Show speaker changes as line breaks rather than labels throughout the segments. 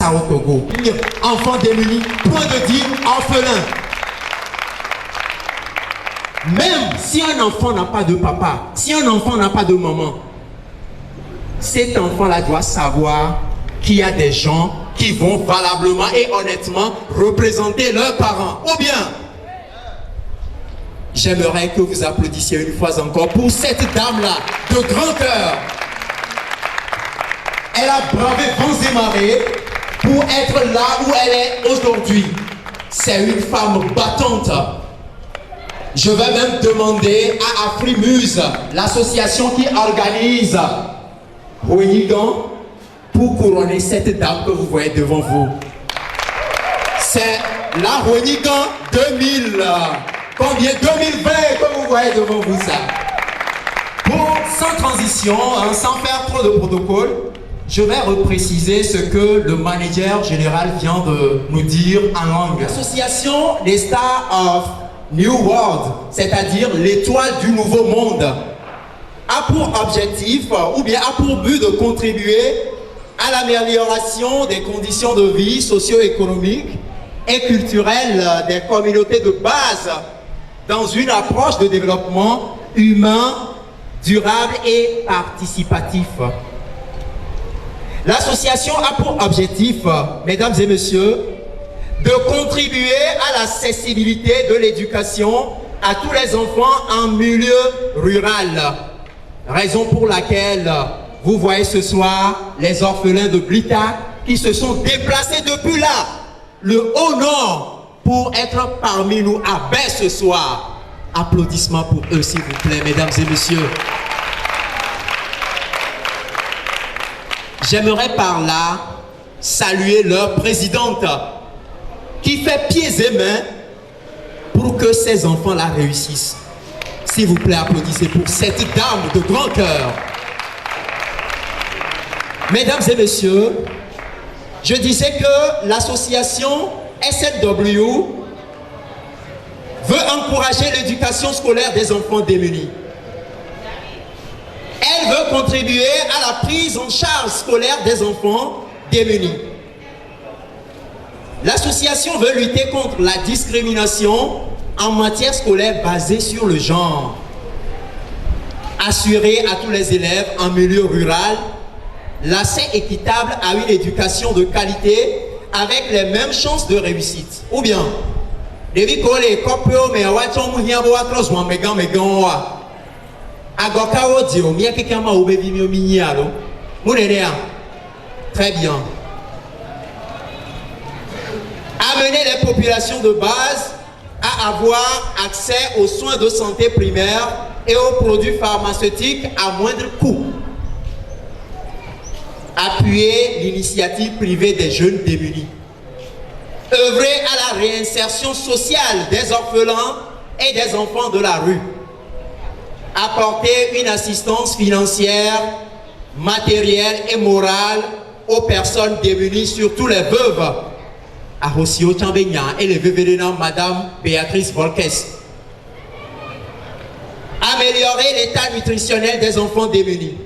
au Togo. Enfants démunis, point de dire orphelin. Même si un enfant n'a pas de papa, si un enfant n'a pas de maman, cet enfant-là doit savoir qu'il y a des gens qui vont valablement et honnêtement représenter leurs parents. Ou bien, j'aimerais que vous applaudissiez une fois encore pour cette dame-là de grand cœur. Elle a bravé vents et marées pour être là où elle est aujourd'hui. C'est une femme battante. Je vais même demander à Afrimuse, l'association qui organise Ronigan, pour couronner cette dame que vous voyez devant vous. C'est la Ronigan 2000. Combien 2020 que vous voyez devant vous ça. Pour, sans transition, sans faire trop de protocole, je vais repréciser ce que le manager général vient de nous dire en langue. L'association des Stars of New World, c'est-à-dire l'étoile du nouveau monde, a pour objectif ou bien a pour but de contribuer à l'amélioration des conditions de vie socio-économiques et culturelles des communautés de base dans une approche de développement humain, durable et participatif. L'association a pour objectif, mesdames et messieurs, de contribuer à l'accessibilité de l'éducation à tous les enfants en milieu rural. Raison pour laquelle vous voyez ce soir les orphelins de Blita qui se sont déplacés depuis là, le haut nord, pour être parmi nous à Baie ce soir. Applaudissements pour eux, s'il vous plaît, mesdames et messieurs. J'aimerais par là saluer leur présidente qui fait pieds et mains pour que ces enfants-là réussissent. S'il vous plaît, applaudissez pour cette dame de grand cœur. Mesdames et messieurs, je disais que l'association SLW veut encourager l'éducation scolaire des enfants démunis. Elle veut contribuer à la prise en charge scolaire des enfants démunis. L'association veut lutter contre la discrimination en matière scolaire basée sur le genre. Assurer à tous les élèves en milieu rural l'accès équitable à une éducation de qualité avec les mêmes chances de réussite. Ou bien, très bien. Amener les populations de base à avoir accès aux soins de santé primaires et aux produits pharmaceutiques à moindre coût. Appuyer l'initiative privée des jeunes démunis. Œuvrer à la réinsertion sociale des orphelins et des enfants de la rue. Apporter une assistance financière, matérielle et morale aux personnes démunies, surtout les veuves. À Rossio Tambegna et les veuves Madame Béatrice Volques. Améliorer l'état nutritionnel des enfants démunis.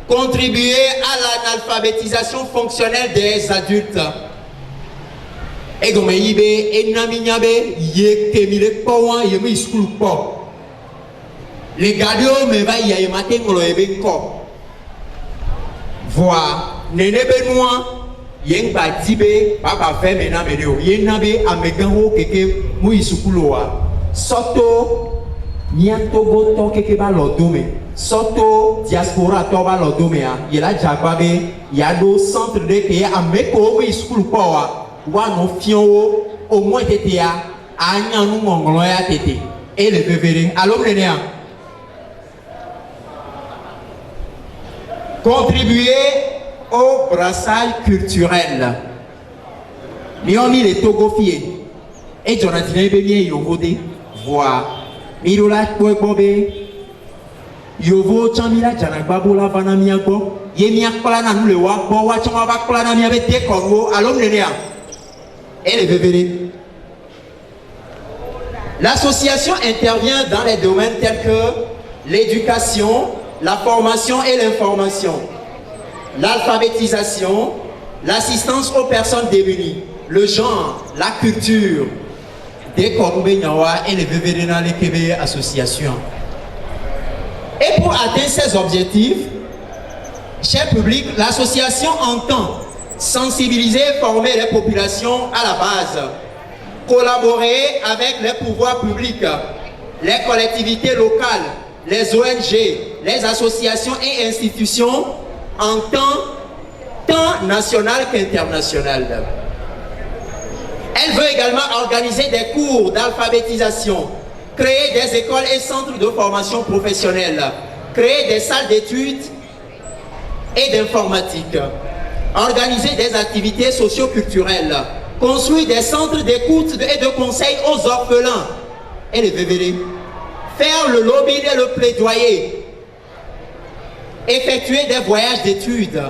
Contribuer à l'analphabétisation fonctionnelle des adultes. Les gardiens me va y matin voir Néné Benoît. Yen ba dibe papa fait maintenant médio yen nabe amegango keke muisukuloa soto niantogo to keke ba lodome soto diaspora to ba lodome a yela jagbabe yado centre de ke ameko muisukulu poa wa no fion au moins tetea anya nu ngongolo ya tete et le bevere allo mnenea contribuer au brassage culturel. Miomi les Togo fiers. Et Jonathan Ebemie Yovode. Voir. Mirola Kwebobe. Yovo Chamila Janakbabola Vanamiago. Yemiak Plana nous le Wabo, Wachamabak Plana Miabete Kongo, Alom Nenea. Et les bébés. L'association intervient dans les domaines tels que l'éducation, la formation et l'information, l'alphabétisation, l'assistance aux personnes démunies, le genre, la culture, des Korubé-Nyawa et les VVD dans les Kébé associations. Et pour atteindre ces objectifs, cher public, l'association entend sensibiliser et former les populations à la base, collaborer avec les pouvoirs publics, les collectivités locales, les ONG, les associations et institutions en tant national qu'international. Elle veut également organiser des cours d'alphabétisation, créer des écoles et centres de formation professionnelle, créer des salles d'études et d'informatique, organiser des activités socio-culturelles, construire des centres d'écoute et de conseil aux orphelins et les VVD, faire le lobby et le plaidoyer, effectuer des voyages d'études,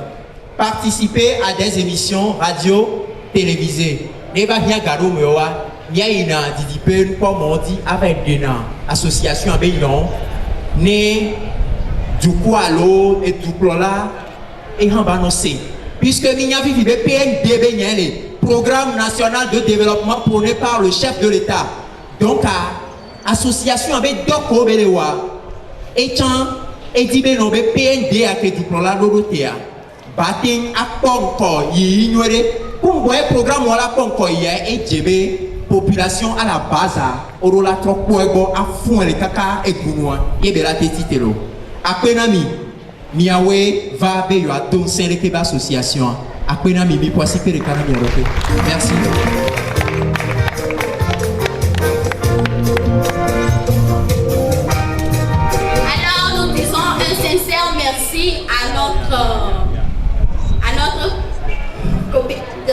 participer à des émissions radio télévisées. Neba hia garo mewa nia ina didipe ko modi avec dena association abeyon ne du kwalo et du plola et hamba no se puisque minya vivi be PNDB nyele programme national de développement prôné par le chef de l'État. Donc association avec doko belewa et chan et dibe no be PND a que du plola dorotea batin aponko yi ignoré. Pour voir le programme voilà qu'on et djebe population à la base au rola trop poego à fond les caca et gounois et bela tetitelo après nami miawe va be yo a don saint le keba association après nami mi poisi que le canami européen. Merci.
Alors nous disons un sincère merci à notre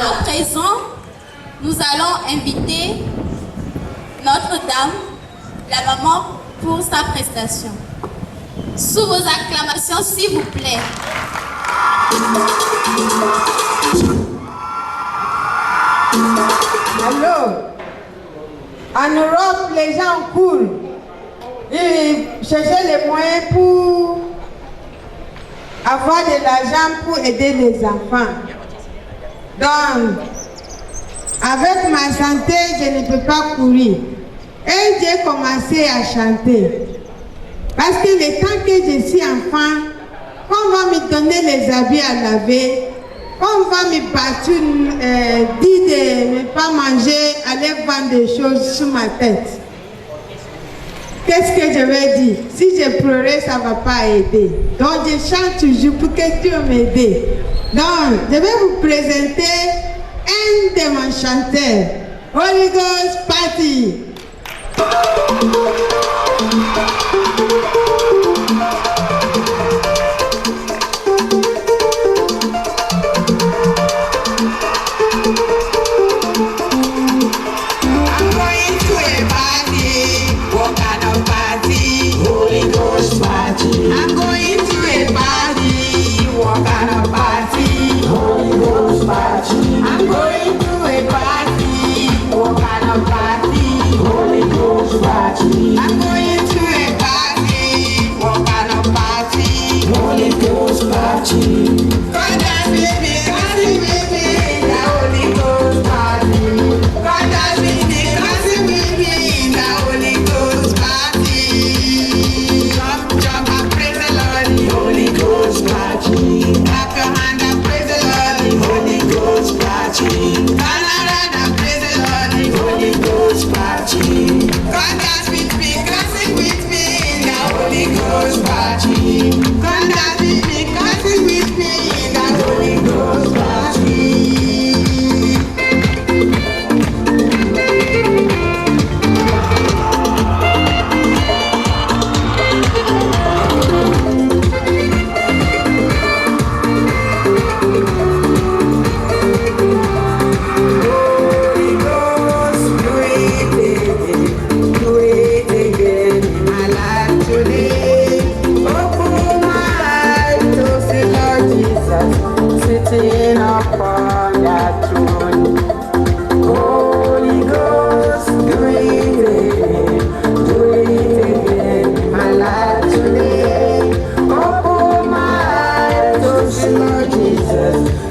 à présent, nous allons inviter Notre-Dame, la maman, pour sa prestation. Sous vos acclamations, s'il vous plaît.
Allô? En Europe, les gens courent. Ils cherchent les moyens pour avoir de l'argent pour aider les enfants. Donc, avec ma santé, je ne peux pas courir. Et j'ai commencé à chanter. Parce que le temps que je suis enfant, on va me donner les habits à laver, on va me battre, dire de ne pas manger, aller vendre des choses sous ma tête. Qu'est-ce que je vais dire? Si je pleurais, ça ne va pas aider. Donc je chante toujours pour que Dieu m'aide. Donc je vais vous présenter un de mes chanteurs, Holy Ghost Party.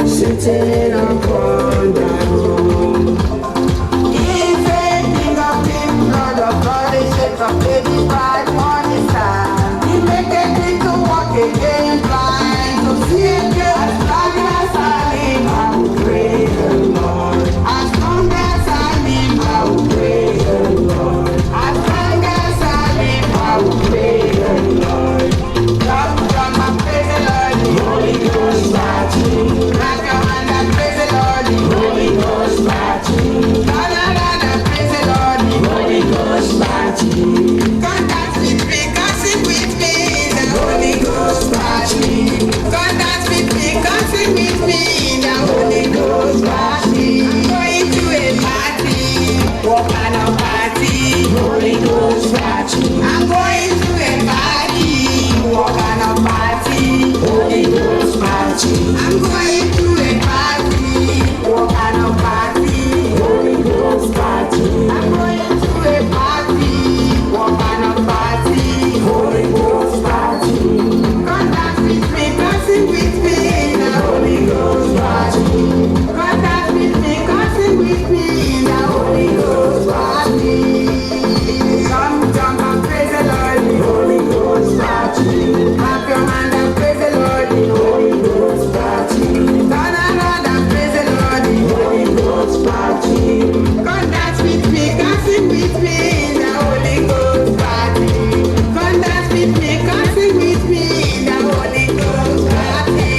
Sitting on
party. I'm going to a party. What kind of party? Holy Ghost party. I'm going to a party. What kind of party? Holy Ghost party. Come dance with me, dancing with me in the Holy Ghost party. Come dance with me, dancing with me in the Holy Ghost party. Come jump and praise the Lord in Holy Ghost party. Clap your hand and praise the Lord in Holy Ghost party. Turn around and praise the Lord in Holy Ghost party. Come dance with me, dancing with me in the Holy Ghost party. Come dance with me, dancing with me in the Holy Ghost party.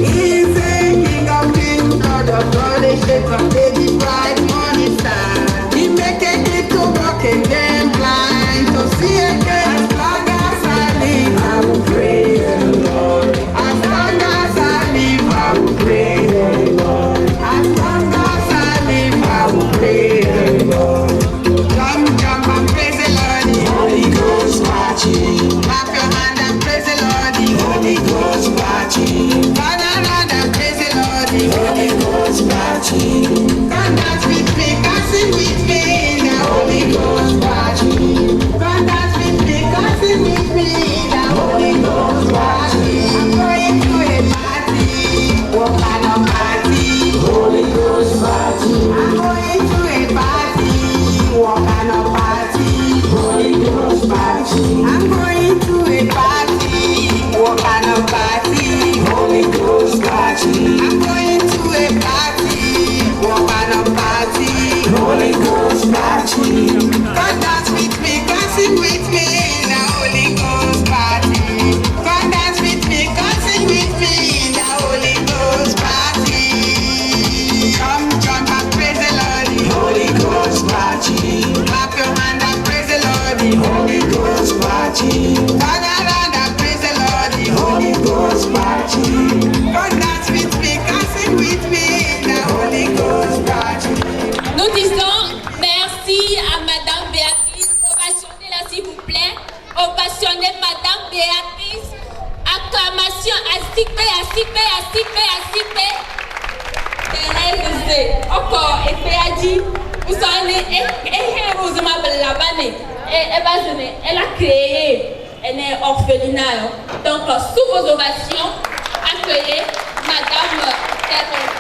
He's the King of Kings, Lord of Lords, the shape of baby bright morning star. He make a kid to walk again, blind to see again. As long as I live, I will praise the Lord. As long as I live, I will praise the Lord. As long as I live, I will praise the Lord. Jump and praise the Lord, the Holy Ghost party. Clap your hand and praise the Lord, the Holy Ghost party. Turn around and praise the Lord, the Holy Ghost party. Come dance with me, dancing with me in the Holy Ghost party. Come dance with me, dancing with me in the Holy Ghost party. I'm going to a party. What kind of party? Holy Ghost party. I'm going to a party. What kind of party? Holy Ghost party. I'm going to a party. What kind of party? Holy Ghost party. I'm going to a party. What kind of party? Holy Ghost party. Come dance with me, dancing with me in the Holy Ghost party. Come dance with me, dancing with me in the Holy Ghost party. Come jump and praise the Lord, the Holy Ghost party. Clap your hand and praise the Lord, the Holy Ghost party. Turn around and praise the Lord, the Holy Ghost party. Come dance with me, dancing with me in the Holy Ghost party.
Nous disons merci à Madame Béatrice. Ovationnez-la s'il vous plaît. Ovationnez Madame Béatrice. Acclamation à Sikpe, à Sikpe, à Sikpe, à Sikpe. Encore, et puis elle dit, vous savez, elle a créé un orphelinat. Donc, sous vos ovations, accueillez Madame Terre.